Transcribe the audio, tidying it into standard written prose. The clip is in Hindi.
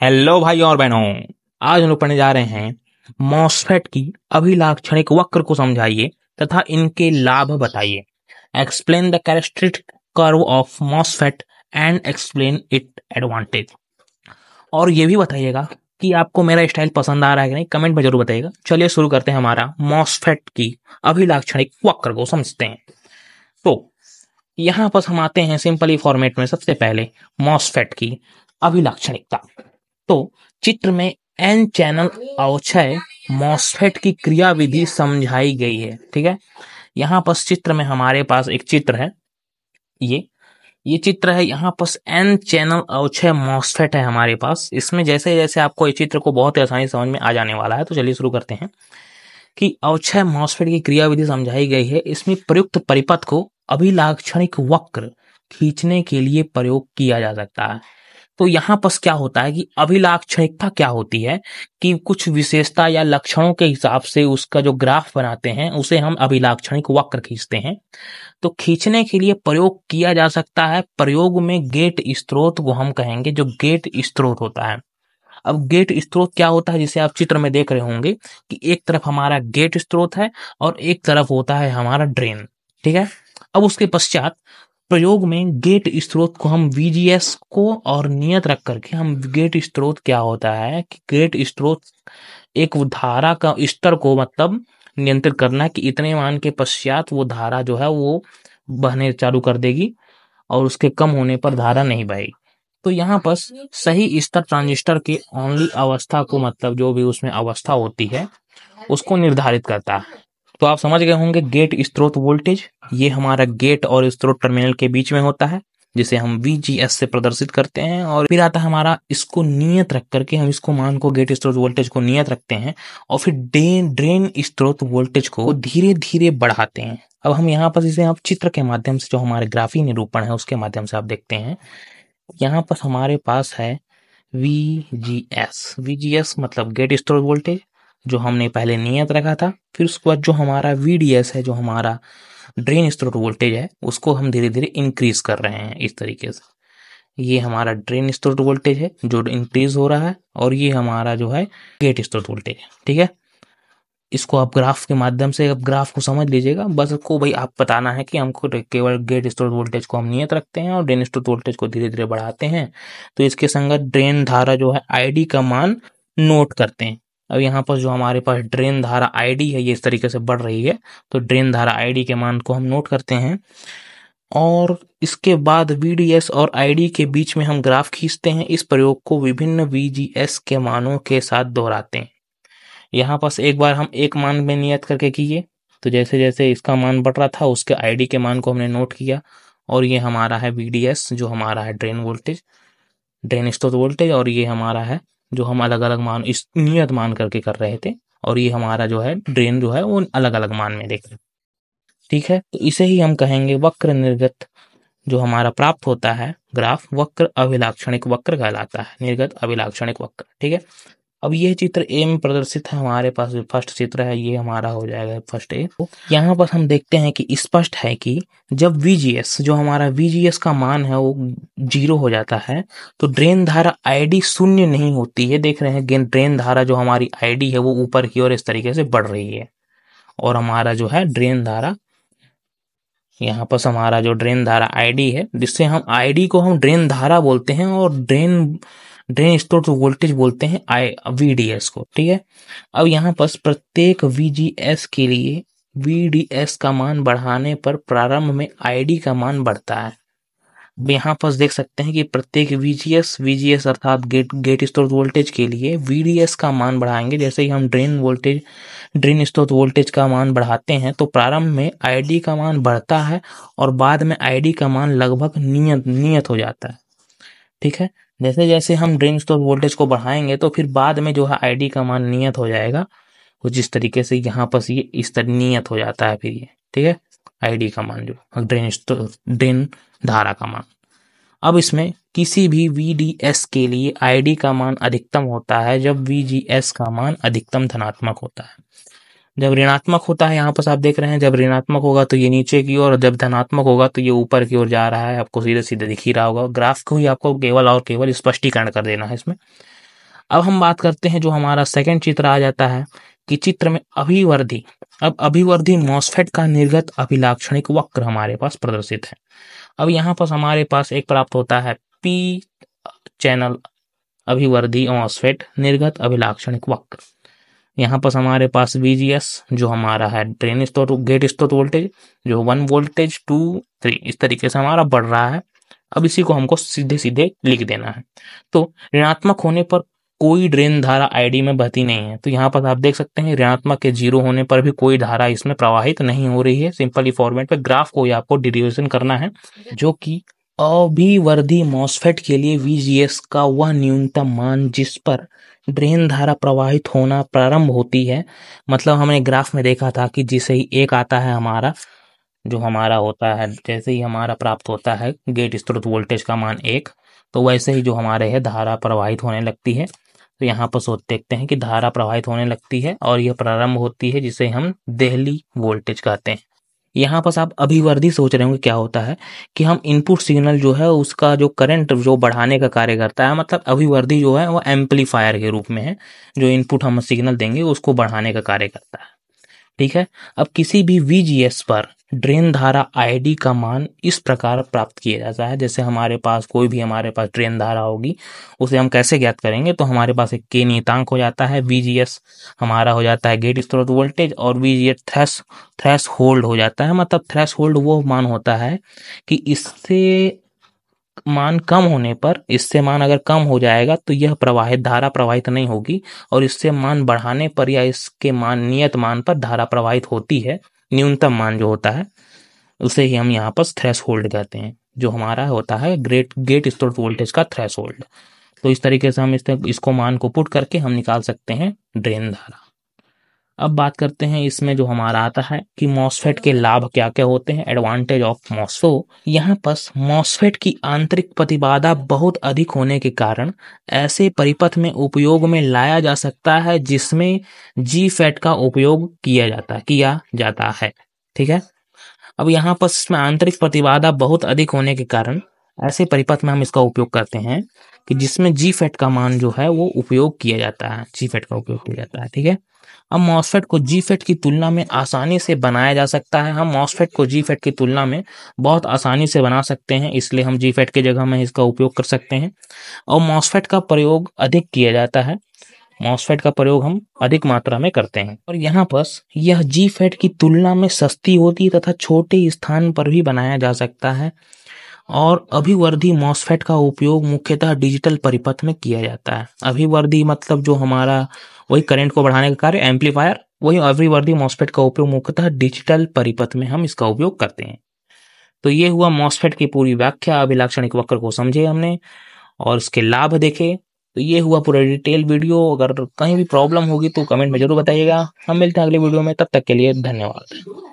हेलो भाई और बहनों, आज हम लोग पढ़ने जा रहे हैं मॉसफेट की अभिलाक्षणिक वक्र को समझाइए तथा इनके लाभ बताइए। Explain the characteristic curve of MOSFET and explain it advantage. और ये भी बताइएगा कि आपको मेरा स्टाइल पसंद आ रहा है कि नहीं, कमेंट में जरूर बताइएगा। चलिए शुरू करते हैं हमारा मॉसफेट की अभिलाक्षणिक वक्र को समझते हैं। तो यहाँ पर हम आते हैं सिंपली फॉर्मेट में। सबसे पहले मॉसफेट की अभिलाक्षणिकता। तो चित्र में एन चैनल अवक्षय मॉसफेट की क्रियाविधि समझाई गई है। ठीक है, यहाँ पर चित्र में हमारे पास एक चित्र है। ये चित्र है। यहाँ पर एन चैनल अवक्षय मॉसफेट है हमारे पास। इसमें जैसे जैसे आपको इस चित्र को बहुत ही आसानी समझ में आ जाने वाला है। तो चलिए शुरू करते हैं कि अवक्षय मॉसफेट की क्रियाविधि समझाई गई है। इसमें प्रयुक्त परिपथ को अभिलाक्षणिक वक्र खींचने के लिए प्रयोग किया जा सकता है। तो यहाँ पर क्या होता है कि अभिलाक्षणिकता क्या होती है कि कुछ विशेषता या लक्षणों के हिसाब से उसका जो ग्राफ बनाते हैं उसे हम अभिलाक्षणिक वक्र खींचते हैं। तो खींचने के लिए प्रयोग किया जा सकता है। प्रयोग में गेट स्रोत को हम कहेंगे, जो गेट स्रोत होता है। अब गेट स्रोत क्या होता है, जिसे आप चित्र में देख रहे होंगे कि एक तरफ हमारा गेट स्रोत है और एक तरफ होता है हमारा ड्रेन। ठीक है, अब उसके पश्चात प्रयोग में गेट स्रोत को हम VGS को और नियत रख करके हम गेट स्रोत क्या होता है कि गेट स्रोत एक धारा का स्तर को मतलब नियंत्रित करना है कि इतने मान के पश्चात वो धारा जो है वो बहने चालू कर देगी और उसके कम होने पर धारा नहीं बहेगी। तो यहाँ पर सही स्तर ट्रांजिस्टर के ओनली अवस्था को मतलब जो भी उसमें अवस्था होती है उसको निर्धारित करता है। तो आप समझ गए होंगे गेट स्रोत वोल्टेज, ये हमारा गेट और स्रोत टर्मिनल के बीच में होता है जिसे हम VGS से प्रदर्शित करते हैं। और फिर आता है हमारा इसको नियत रख करके हम इसको मान को गेट स्रोत वोल्टेज को नियत रखते हैं और फिर ड्रेन स्रोत वोल्टेज को धीरे धीरे बढ़ाते हैं। अब हम यहाँ पर इसे आप चित्र के माध्यम से जो हमारे ग्राफी निरूपण है उसके माध्यम से आप देखते हैं। यहाँ पर हमारे पास है VGS मतलब गेट स्रोत वोल्टेज जो हमने पहले नियत रखा था। फिर उसके बाद जो हमारा VDS है, जो हमारा ड्रेन स्रोत वोल्टेज है, उसको हम धीरे धीरे इंक्रीज कर रहे हैं इस तरीके से। ये हमारा ड्रेन स्रोत वोल्टेज है जो इंक्रीज हो रहा है और ये हमारा जो है गेट स्रोत वोल्टेज है। ठीक है, इसको आप ग्राफ के माध्यम से अब ग्राफ को समझ लीजिएगा। बस को भाई आप बताना है कि हमको केवल गेट स्रोत वोल्टेज को हम नियत रखते हैं और ड्रेन स्रोत वोल्टेज को धीरे धीरे बढ़ाते हैं। तो इसके संगत ड्रेन धारा जो है ID का मान नोट करते हैं। अब यहाँ पर जो हमारे पास ड्रेन धारा ID है ये इस तरीके से बढ़ रही है, तो ड्रेन धारा ID के मान को हम नोट करते हैं और इसके बाद VDS और ID के बीच में हम ग्राफ खींचते हैं। इस प्रयोग को विभिन्न VGS के मानों के साथ दोहराते हैं। यहाँ पास एक बार हम एक मान में नियत करके किए, तो जैसे जैसे इसका मान बढ़ रहा था उसके ID के मान को हमने नोट किया और ये हमारा है VDS जो हमारा है ड्रेन वोल्टेज, ड्रेन स्रोत वोल्टेज, और ये हमारा है जो हम अलग अलग मान इस नियत मान करके कर रहे थे और ये हमारा जो है ड्रेन जो है वो अलग अलग मान में देख रहे। ठीक है, तो इसे ही हम कहेंगे वक्र निर्गत जो हमारा प्राप्त होता है ग्राफ वक्र अभिलाक्षणिक वक्र कहलाता है, निर्गत अभिलाक्षणिक वक्र। ठीक है, अब ये चित्र A में प्रदर्शित है। हमारे पास जो फर्स्ट चित्र है ये हमारा हो जाएगा फर्स्ट A। यहाँ पर हम देखते हैं कि स्पष्ट है कि जब VGS जो हमारा VGS का मान है वो 0 हो जाता है तो ड्रेन धारा ID शून्य नहीं होती है। देख रहे हैं ड्रेन धारा जो हमारी ID है वो ऊपर की ओर इस तरीके से बढ़ रही है और हमारा जो है ड्रेन धारा यहाँ पर हमारा जो ड्रेन धारा ID है, जिससे हम ID को हम ड्रेन धारा बोलते हैं और ड्रेन स्रोत वोल्टेज बोलते हैं VDS को। ठीक है, अब यहाँ पर प्रत्येक VGS के लिए VDS का मान बढ़ाने पर प्रारंभ में ID का मान बढ़ता है। यहाँ पर देख सकते हैं कि प्रत्येक VGS अर्थात गेट स्रोत वोल्टेज के लिए VDS का मान बढ़ाएंगे। जैसे ही हम ड्रेन स्रोत वोल्टेज का मान बढ़ाते हैं तो प्रारंभ में ID का मान बढ़ता है और बाद में ID का मान लगभग नियत हो जाता है। ठीक है, जैसे जैसे हम ड्रेन स्रोत वोल्टेज को बढ़ाएंगे तो फिर बाद में जो है ID का मान नियत हो जाएगा कुछ इस तरीके से। यहाँ पर ये इस तरह नियत हो जाता है फिर ये। ठीक है, ID का मान जो ड्रेन धारा का मान। अब इसमें किसी भी VDS के लिए ID का मान अधिकतम होता है जब VGS का मान अधिकतम धनात्मक होता है। जब ऋणात्मक होता है, यहाँ पर आप देख रहे हैं, जब ऋणात्मक होगा तो ये नीचे की ओर, जब धनात्मक होगा तो ये ऊपर की ओर जा रहा है। आपको सीधे सीधे दिख ही रहा होगा। ग्राफ को ही आपको केवल और केवल स्पष्टीकरण कर देना है इसमें। अब हम बात करते हैं जो हमारा सेकंड चित्र आ जाता है कि चित्र में अभिवर्धी। अब अभिवर्धी मॉसफेट का निर्गत अभिलाक्षणिक वक्र हमारे पास प्रदर्शित है। अब यहाँ पर हमारे पास एक प्राप्त होता है पी चैनल अभिवर्धी मॉसफेट निर्गत अभिलाक्षणिक वक्र। यहाँ पर हमारे पास VGS जो हमारा है ड्रेन स्रोत गेट स्रोत वोल्टेज जो 1 वोल्टेज 2 3 इस तरीके से हमारा बढ़ रहा है। अब इसी को हमको सीधे सीधे लिख देना है। तो ऋणात्मक होने पर कोई ड्रेन धारा आईडी में बहती नहीं है। तो यहाँ पर आप देख सकते हैं ऋणात्मक के 0 होने पर भी कोई धारा इसमें प्रवाहित नहीं हो रही है। सिंपली फॉर्मेट पे ग्राफ को आपको डिरिवेशन करना है जो कि अभिवर्धी मॉसफेट के लिए VGS का वह न्यूनतम मान जिस पर ड्रेन धारा प्रवाहित होना प्रारंभ होती है। मतलब हमने ग्राफ में देखा था कि जैसे ही एक आता है हमारा जो हमारा होता है, जैसे ही हमारा प्राप्त होता है गेट स्रोत वोल्टेज का मान 1, तो वैसे ही जो हमारे है धारा प्रवाहित होने लगती है। तो यहाँ पर सोच देखते हैं कि धारा प्रवाहित होने लगती है और यह प्रारंभ होती है जिसे हम देहली वोल्टेज कहते हैं। यहाँ पर आप अभिवर्धी सोच रहे होंगे क्या होता है कि हम इनपुट सिग्नल जो है उसका जो करंट जो बढ़ाने का कार्य करता है, मतलब अभिवर्धी जो है वो एम्पलीफायर के रूप में है, जो इनपुट हम सिग्नल देंगे उसको बढ़ाने का कार्य करता है। ठीक है। अब किसी भी VGS पर ड्रेन धारा ID का मान इस प्रकार प्राप्त किया जाता है। जैसे हमारे पास कोई भी हमारे पास ड्रेन धारा होगी उसे हम कैसे ज्ञात करेंगे, तो हमारे पास एक K नियतांक हो जाता है, VGS हमारा हो जाता है गेट स्रोत वोल्टेज और VGS थ्रेश होल्ड हो जाता है। मतलब थ्रेश होल्ड वो मान होता है कि इससे मान कम होने पर, इससे मान अगर कम हो जाएगा तो यह प्रवाहित धारा प्रवाहित नहीं होगी और इससे मान बढ़ाने पर या इसके मान नियत मान पर धारा प्रवाहित होती है। न्यूनतम मान जो होता है उसे ही हम यहाँ पर थ्रेशोल्ड कहते हैं, जो हमारा होता है गेट स्रोत वोल्टेज का थ्रेशोल्ड। तो इस तरीके से हम इसको मान को पुट करके हम निकाल सकते हैं ड्रेन धारा। अब बात करते हैं इसमें जो हमारा आता है कि मॉसफेट के लाभ क्या क्या होते हैं, एडवांटेज ऑफ मॉसफेट। यहाँ पर मॉसफेट की आंतरिक प्रतिबाधा बहुत अधिक होने के कारण ऐसे परिपथ में उपयोग में लाया जा सकता है जिसमें GFET का उपयोग किया जाता है। ठीक है। अब यहाँ पर इसमें आंतरिक प्रतिबाधा बहुत अधिक होने के कारण ऐसे परिपथ में हम इसका उपयोग करते हैं कि जिसमें GFET का मान जो है वो उपयोग किया जाता है, GFET का उपयोग किया जाता है। ठीक है। अब मॉसफेट को GFET की तुलना में आसानी से बनाया जा सकता है। हम मॉसफेट को GFET की तुलना में बहुत आसानी से बना सकते हैं, इसलिए हम GFET की जगह में इसका उपयोग कर सकते हैं। और मॉसफेट का प्रयोग अधिक किया जाता है, मॉसफेट का प्रयोग हम अधिक मात्रा में करते हैं। और यहाँ पर यह GFET की तुलना में सस्ती होती है तथा छोटे स्थान पर भी बनाया जा सकता है। और अभिवर्धी मॉसफेट का उपयोग मुख्यतः डिजिटल परिपथ में किया जाता है। अभिवर्धी मतलब जो हमारा वही करंट को बढ़ाने का कार्य, एम्पलीफायर, वही अभिवर्धी मॉसफेट का उपयोग मुख्यतः डिजिटल परिपथ में हम इसका उपयोग करते हैं। तो ये हुआ मॉसफेट की पूरी व्याख्या, अभिलाक्षणिक वक्र को समझे हमने और इसके लाभ देखे। तो ये हुआ पूरा डिटेल वीडियो। अगर कहीं भी प्रॉब्लम होगी तो कमेंट में जरूर बताइएगा। हम मिलते हैं अगले वीडियो में, तब तक के लिए धन्यवाद।